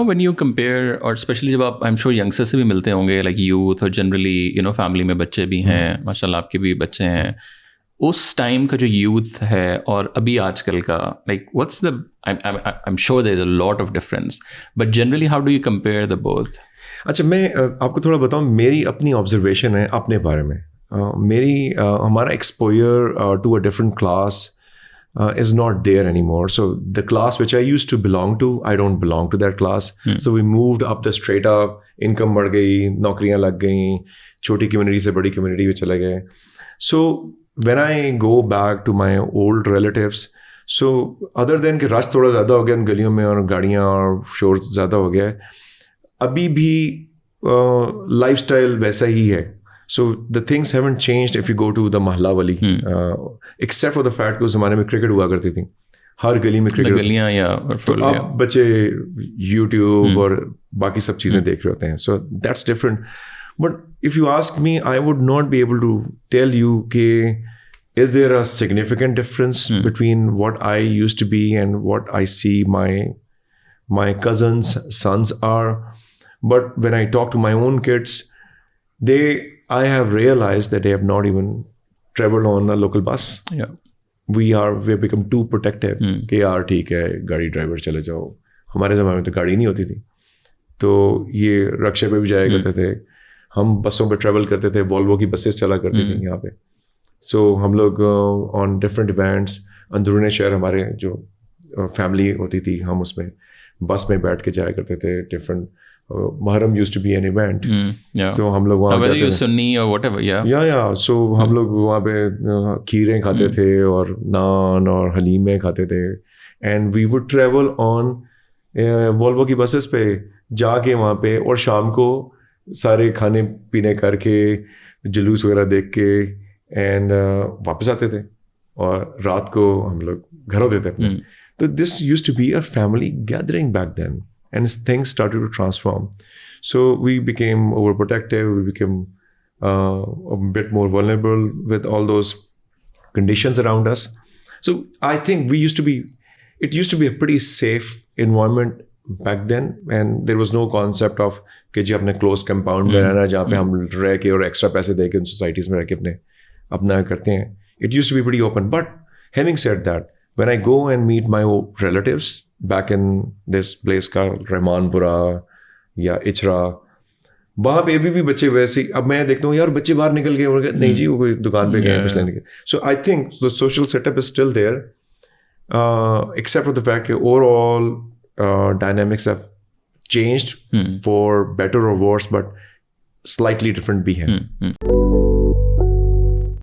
Now when you compare, और specially जब आप आई एम श्योर यंगस्टर से भी मिलते होंगे, लाइक यूथ, और जनरली यू नो फैमिली में बच्चे भी हैं, माशाल्लाह आपके भी बच्चे हैं, उस टाइम का जो यूथ है और अभी आजकल का, like what's the, I am sure there is a lot of difference, but generally how do you compare the both? अच्छा, मैं आपको थोड़ा बताऊं, मेरी अपनी ऑब्जर्वेशन है अपने बारे में. हमारा exposure to a different class is not there anymore. So the class which I used to belong to, I don't belong to that class. So we moved up the straight up, income बढ़ गई, नौकरियां लग गई, छोटी community से बड़ी community में चले गए. So when I go back to my old relatives, so other than कि रश थोड़ा ज़्यादा हो गया इन गलियों में और गाड़ियाँ और शोर ज़्यादा हो गया है, अभी भी लाइफस्टाइल वैसा ही है. So the things haven't changed if you go to the महला वाली, except for the fact कि उस ज़माने में क्रिकेट हुआ करती थी, हर गली में क्रिकेट. गलियाँ या तो अब बच्चे YouTube और बाकी सब चीज़ें देख रहे होते हैं. So that's different. But if you ask me, I would not be able to tell you कि is there a significant difference between what I used to be and what I see my cousins' sons are. But when I talk to my own kids, I have realized that they have not even traveled on a local bus. Yeah. We have become too protective. कि यार ठीक है, गाड़ी driver चले जाओ. हमारे ज़माने में तो गाड़ी नहीं होती थी, तो ये रक्शे पे भी जाया करते थे. हम बसों पे ट्रैवल करते थे, वॉल्वो की बसेस चला करती थी यहाँ पे. सो हम लोग ऑन डिफरेंट इवेंट्स, अंदरूनी शहर हमारे जो फैमिली होती थी, हम उसमें बस में बैठ के जाया करते थे. Different Muharram used to be an event. तो हम लोग वहाँ जाते थे, सुन्नी or whatever, so हम लोग वहाँ पे खीरें खाते थे और नान और हलीमें खाते थे. And we would travel on Volvo की बसेस पे जाके वहाँ पे, और शाम को सारे खाने पीने करके, जुलूस वगैरह देख के, एंड वापस आते थे, और रात को हम लोग घर होते थे अपने. तो this used to be a family gathering back then. And things started to transform. So we became overprotective. We became a bit more vulnerable with all those conditions around us. So I think it used to be a pretty safe environment back then. And there was no concept of कि जी अपने closed compound में रहना, जहाँ पे हम रह के और extra पैसे दे के उन societies में रह के अपना करते हैं. It used to be pretty open. But having said that, when I go and meet my relatives back in this place का रहमानपुरा या इचरा, वहाँ पे भी बच्चे वैसे, अब मैं देखता हूँ यार बच्चे बाहर निकल गए, और नहीं जी वो कोई दुकान पे गए कुछ लेने के. So I think the social setup is still there, except for the fact कि overall dynamics have changed for better और वर्स, बट स्लाइटली डिफरेंट भी है.